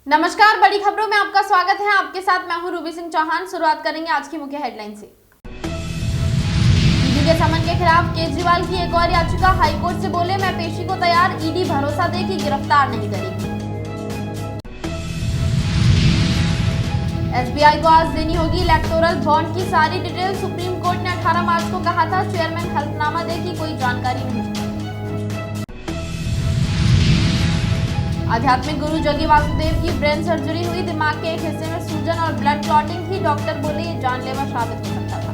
नमस्कार, बड़ी खबरों में आपका स्वागत है। आपके साथ मैं हूं रूबी सिंह चौहान। शुरुआत करेंगे आज की मुख्य हेडलाइन से। ईडी के समन के खिलाफ केजरीवाल की एक और याचिका। हाईकोर्ट से बोले मैं पेशी को तैयार, ईडी भरोसा दे कि गिरफ्तार नहीं करेगी। एसबीआई को आज देनी होगी इलेक्टोरल बॉन्ड की सारी डिटेल। सुप्रीम कोर्ट ने 18 मार्च को कहा था चेयरमैन हल्फनामा दे कि कोई जानकारी नहीं। आध्यात्मिक गुरु जग्गी वासुदेव की ब्रेन सर्जरी हुई, दिमाग के एक हिस्से में सूजन और ब्लड क्लॉटिंग थी। डॉक्टर बोले ये जानलेवा साबित हो सकता था।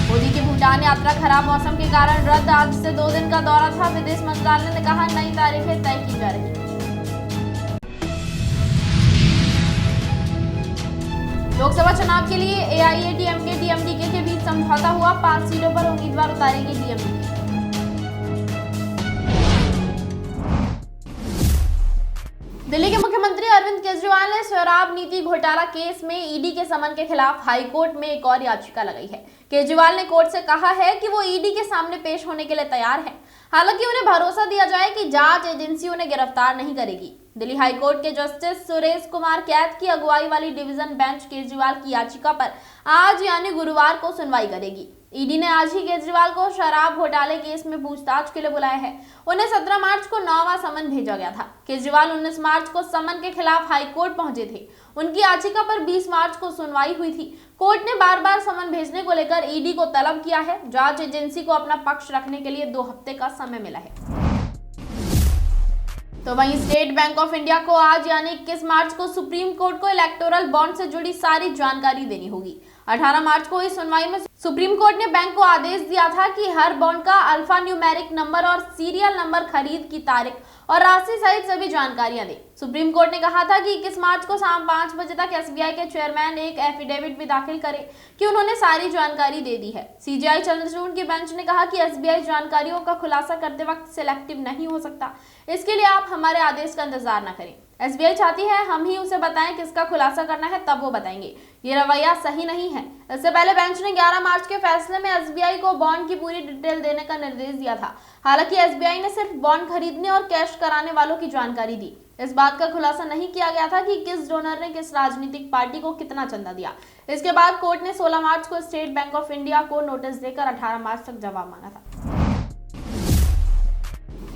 मोदी की भूटान यात्रा खराब मौसम के कारण रद्द। आज से 2 दिन का दौरा था। विदेश मंत्रालय ने कहा नई तारीखें तय की जा रही। लोकसभा चुनाव के लिए एआईएडीएमके डीएमडीके के बीच समझौता हुआ। 5 सीटों पर उम्मीदवार उतारेगी डीएमडीके। दिल्ली के मुख्यमंत्री अरविंद केजरीवाल ने शराब नीति घोटाला केस में ईडी के समन के खिलाफ हाईकोर्ट में एक और याचिका लगाई है। केजरीवाल ने कोर्ट से कहा है कि वो ईडी के सामने पेश होने के लिए तैयार हैं। हालांकि उन्हें भरोसा दिया जाए कि जांच एजेंसी उन्हें गिरफ्तार नहीं करेगी। दिल्ली हाईकोर्ट के जस्टिस सुरेश कुमार कैथ की अगुवाई वाली डिवीजन बेंच केजरीवाल की याचिका पर आज यानी गुरुवार को सुनवाई करेगी। ईडी ने आज ही केजरीवाल को शराब घोटाले केस में पूछताछ के लिए बुलाया है। उन्हें 17 मार्च को 9वां समन भेजा गया था। केजरीवाल 19 मार्च को समन के खिलाफ हाईकोर्ट पहुंचे थे। उनकी याचिका पर 20 मार्च को सुनवाई हुई थी। कोर्ट ने बार बार समन भेजने को लेकर ईडी को तलब किया है। जांच एजेंसी को अपना पक्ष रखने के लिए 2 हफ्ते का समय मिला है। तो वहीं स्टेट बैंक ऑफ इंडिया को आज यानी 21 मार्च को सुप्रीम कोर्ट को इलेक्टोरल बॉन्ड से जुड़ी सारी जानकारी देनी होगी। 18 मार्च को इस सुनवाई में सुप्रीम कोर्ट ने बैंक को आदेश दिया था कि हर बॉन्ड का अल्फा न्यूमेरिक नंबर और सीरियल नंबर, खरीद की तारीख और राशि सहित सभी जानकारियां दे। सुप्रीम कोर्ट ने कहा था कि 21 मार्च को शाम 5 बजे तक एसबीआई के चेयरमैन एक एफिडेविट भी दाखिल करे कि उन्होंने सारी जानकारी दे दी है। सीजेआई चंद्रचूड़ की बेंच ने कहा कि एसबीआई जानकारियों का खुलासा करते वक्त सिलेक्टिव नहीं हो सकता। इसके लिए आप हमारे आदेश का इंतजार न करें। एसबीआई चाहती है हम ही उसे बताएं किसका खुलासा करना है, तब वो बताएंगे। ये रवैया सही नहीं है। इससे पहले बेंच ने 11 मार्च के फैसले में एसबीआई को बॉन्ड की पूरी डिटेल देने का निर्देश दिया था। हालांकि एसबीआई ने सिर्फ बॉन्ड खरीदने और कैश कराने वालों की जानकारी दी। इस बात का खुलासा नहीं किया गया था कि किस डोनर ने किस राजनीतिक पार्टी को कितना चंदा दिया। इसके बाद कोर्ट ने 16 मार्च को स्टेट बैंक ऑफ इंडिया को नोटिस देकर 18 मार्च तक जवाब मांगा था।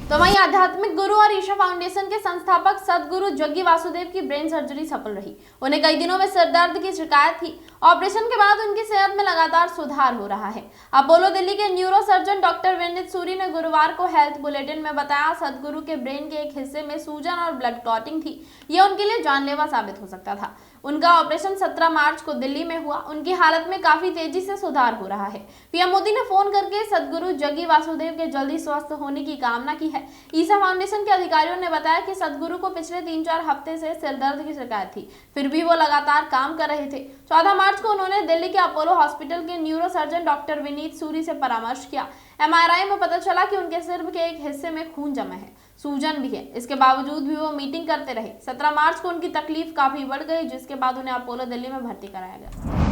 तो वहीं आध्यात्मिक गुरु और ईशा फाउंडेशन के संस्थापक सदगुरु जग्गी वासुदेव की ब्रेन सर्जरी सफल रही। उन्हें कई दिनों में सिर दर्द की शिकायत थी। ऑपरेशन के बाद उनकी सेहत में लगातार सुधार हो रहा है। अपोलो दिल्ली के neuro surgeon doctor Vineet Suri ने गुरुवार को हेल्थ बुलेटिन में बताया सदगुरु के ब्रेन के एक हिस्से में सूजन और ब्लड क्लॉटिंग थी। यह उनके लिए जानलेवा साबित हो सकता था। उनका ऑपरेशन 17 मार्च को दिल्ली में हुआ। उनकी हालत में काफी तेजी से सुधार हो रहा है। पीएम मोदी ने फोन करके सदगुरु जग्गी वासुदेव के जल्दी स्वस्थ होने की कामना की है। ईशा फाउंडेशन के अधिकारियों ने बताया कि सदगुरु को पिछले 3-4 हफ्ते से सिर दर्द की शिकायत थी, फिर भी वो लगातार काम कर रहे थे। 14 मार्च को उन्होंने दिल्ली के अपोलो हॉस्पिटल के neuro surgeon doctor Vineet Suri से परामर्श किया। एमआरआई में पता चला कि उनके सिर के एक हिस्से में खून जमा है, सूजन भी है। इसके बावजूद भी वो मीटिंग करते रहे। 17 मार्च को उनकी तकलीफ काफी बढ़ गई, जिसके बाद उन्हें अपोलो दिल्ली में भर्ती कराया गया।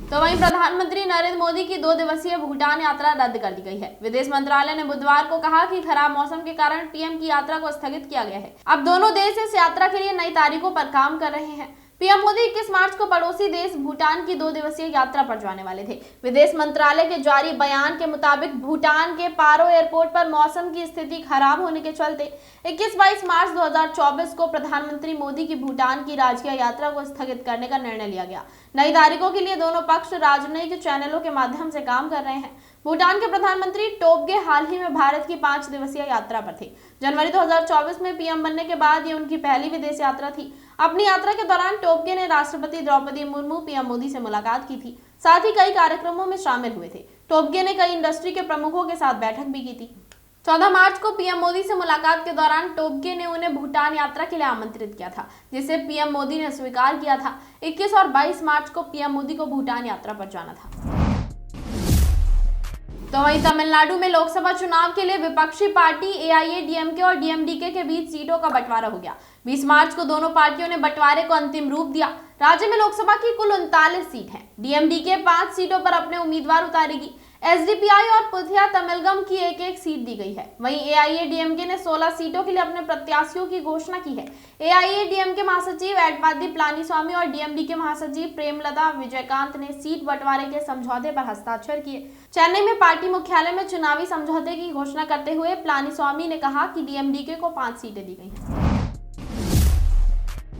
तो वहीं प्रधानमंत्री नरेंद्र मोदी की 2 दिवसीय भूटान यात्रा रद्द कर दी गई है। विदेश मंत्रालय ने बुधवार को कहा कि खराब मौसम के कारण पीएम की यात्रा को स्थगित किया गया है। अब दोनों देश इस यात्रा के लिए नई तारीखों पर काम कर रहे हैं। पीएम मोदी 21 मार्च को पड़ोसी देश भूटान की 2 दिवसीय यात्रा पर जाने वाले थे। विदेश मंत्रालय के जारी बयान के मुताबिक भूटान के पारो एयरपोर्ट पर मौसम की स्थिति खराब होने के चलते 21-22 मार्च 2024 को प्रधानमंत्री मोदी की भूटान की राजकीय यात्रा को स्थगित करने का निर्णय लिया गया। नई तारीखों के लिए दोनों पक्ष राजनयिक चैनलों के माध्यम से काम कर रहे हैं। भूटान के प्रधानमंत्री टोब्गे हाल ही में भारत की 5 दिवसीय यात्रा पर थे। जनवरी 2024 में पीएम बनने के बाद ये उनकी पहली विदेश यात्रा थी। अपनी यात्रा के दौरान टोब्गे ने राष्ट्रपति द्रौपदी मुर्मू, पीएम मोदी से मुलाकात की थी। साथ ही कई कार्यक्रमों में शामिल हुए थे। टोब्गे ने कई इंडस्ट्री के प्रमुखों के साथ बैठक भी की थी। 14 मार्च को पीएम मोदी से मुलाकात के दौरान टोब्गे ने उन्हें भूटान यात्रा के लिए आमंत्रित किया था, जिसे पीएम मोदी ने स्वीकार किया था। 21 और 22 मार्च को पीएम मोदी को भूटान यात्रा पर जाना था। तो वहीं तमिलनाडु में लोकसभा चुनाव के लिए विपक्षी पार्टी एआईएडीएमके और डीएमडीके के बीच सीटों का बंटवारा हो गया। 20 मार्च को दोनों पार्टियों ने बंटवारे को अंतिम रूप दिया। राज्य में लोकसभा की कुल 39 सीट हैं। डीएमडीके 5 सीटों पर अपने उम्मीदवार उतारेगी। एसडीपीआई और पुथिया तमिलगम की एक एक सीट दी गई है। वहीं एआईएडीएमके ने 16 सीटों के लिए अपने प्रत्याशियों की घोषणा की है। एआईएडीएमके महासचिव एडपादी पलानीस्वामी और डीएमडी के महासचिव प्रेमलता विजयकांत ने सीट बंटवारे के समझौते पर हस्ताक्षर किए। चेन्नई में पार्टी मुख्यालय में चुनावी समझौते की घोषणा करते हुए पलानीस्वामी ने कहा कि डीएमडीके को 5 सीटें दी गई हैं।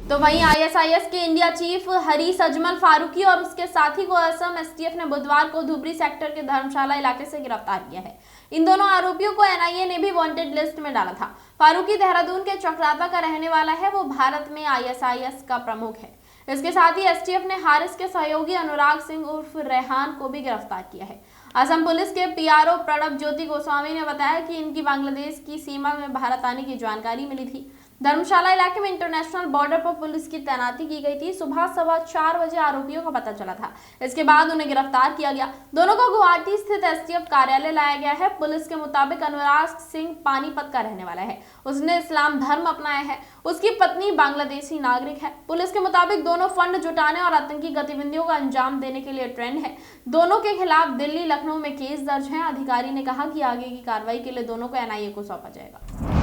तो वहीं आईएसआईएस के इंडिया चीफ हरीश अजमल फारूकी और उसके साथी को असम एसटीएफ ने बुधवार को धुबरी सेक्टर के धर्मशाला इलाके से गिरफ्तार किया है। इन दोनों आरोपियों को एनआईए ने भी वांटेड लिस्ट में डाला था। फारूकी देहरादून के चक्राता का रहने वाला है। वो भारत में आईएसआईएस का प्रमुख है। इसके साथ ही एसटीएफ ने हारिस के सहयोगी अनुराग सिंह उर्फ रेहान को भी गिरफ्तार किया है। असम पुलिस के पीआरओ प्रणब ज्योति गोस्वामी ने बताया कि इनकी बांग्लादेश की सीमा में भारत आने की जानकारी मिली थी। धर्मशाला इलाके में इंटरनेशनल बॉर्डर पर पुलिस की तैनाती की गई थी। सुबह 4:15 बजे आरोपियों का पता चला था। इसके बाद उन्हें गिरफ्तार किया गया। दोनों को गुवाहाटी स्थित एसटीएफ कार्यालय लाया गया है। पुलिस के मुताबिक अनुराग सिंह पानीपत का रहने वाला है। उसने इस्लाम धर्म अपनाया है। उसकी पत्नी बांग्लादेशी नागरिक है। पुलिस के मुताबिक दोनों फंड जुटाने और आतंकी गतिविधियों का अंजाम देने के लिए ट्रेंड है। दोनों के खिलाफ दिल्ली, लखनऊ में केस दर्ज है। अधिकारी ने कहा कि आगे की कार्रवाई के लिए दोनों को एनआईए को सौंपा जाएगा।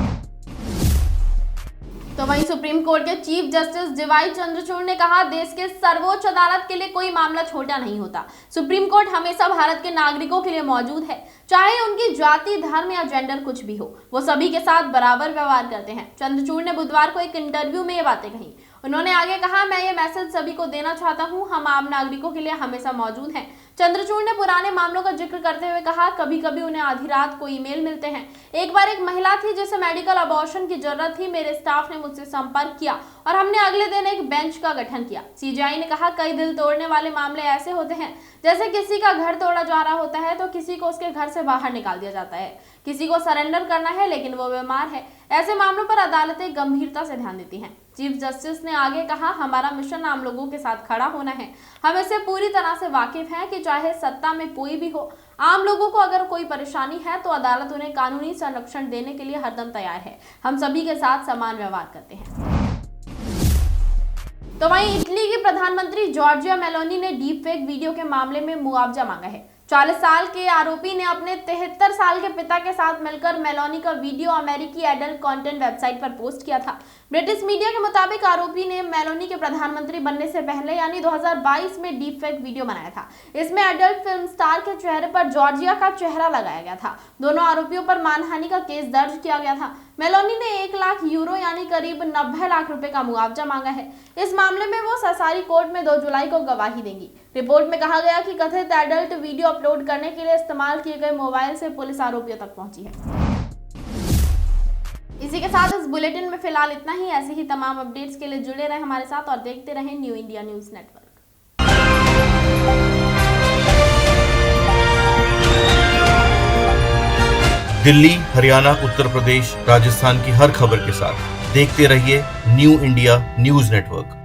तो वहीं सुप्रीम कोर्ट के चीफ जस्टिस डीवाई चंद्रचूड़ ने कहा, देश के सर्वोच्च अदालत के लिए कोई मामला छोटा नहीं होता। सुप्रीम कोर्ट हमेशा भारत के नागरिकों के लिए मौजूद है, चाहे उनकी जाति, धर्म या जेंडर कुछ भी हो। वो सभी के साथ बराबर व्यवहार करते हैं। चंद्रचूड़ ने बुधवार को एक इंटरव्यू में ये बातें कही। उन्होंने आगे कहा, मैं ये मैसेज सभी को देना चाहता हूं, हम आम नागरिकों के लिए हमेशा मौजूद हैं। चंद्रचूड़ ने पुराने मामलों का जिक्र करते हुए कहा, कभी कभी उन्हें आधी रात को ईमेल मिलते हैं। एक बार एक महिला थी जिसे मेडिकल अबॉर्शन की जरूरत थी। मेरे स्टाफ ने मुझसे संपर्क किया और हमने अगले दिन एक बेंच का गठन किया। सीजीआई ने कहा, कई दिल तोड़ने वाले मामले ऐसे होते हैं जैसे किसी का घर तोड़ा जा रहा होता है तो किसी को उसके घर से बाहर निकाल दिया जाता है। किसी को सरेंडर करना है लेकिन वो बीमार है। ऐसे मामलों पर अदालतें गंभीरता से ध्यान देती हैं। चीफ जस्टिस ने आगे कहा, हमारा मिशन आम लोगों के साथ खड़ा होना है। हम इससे पूरी तरह से वाकिफ हैं कि चाहे सत्ता में कोई भी हो, आम लोगों को अगर कोई परेशानी है तो अदालत उन्हें कानूनी संरक्षण देने के लिए हरदम तैयार है। हम सभी के साथ समान व्यवहार करते हैं। तो वहीं इटली की प्रधानमंत्री जॉर्जिया मेलोनी ने डीप फेक वीडियो के मामले में मुआवजा मांगा है। 40 साल के आरोपी ने अपने 73 साल के पिता के साथ मिलकर मेलोनी का वीडियो अमेरिकी एडल्ट कंटेंट वेबसाइट पर पोस्ट किया था। ब्रिटिश मीडिया के मुताबिक आरोपी ने मेलोनी के प्रधानमंत्री बनने से पहले यानी 2022 में डीप फेक वीडियो बनाया था। इसमें एडल्ट फिल्म स्टार के चेहरे पर जॉर्जिया का चेहरा लगाया गया था। दोनों आरोपियों पर मानहानि का केस दर्ज किया गया था। मेलोनी ने 1 लाख यूरो यानी करीब 90 लाख रुपए का मुआवजा मांगा है। इस मामले में वो ससारी कोर्ट में 2 जुलाई को गवाही देंगी। रिपोर्ट में कहा गया कि कथित एडल्ट वीडियो अपलोड करने के लिए इस्तेमाल किए गए मोबाइल से पुलिस आरोपियों तक पहुंची है। इसी के साथ इस बुलेटिन में फिलहाल इतना ही। ऐसे ही तमाम अपडेट्स के लिए जुड़े रहें हमारे साथ और देखते रहें New India News Network. Delhi, Haryana, Uttar Pradesh, Rajasthan की हर खबर के साथ देखते रहिए न्यू इंडिया न्यूज नेटवर्क।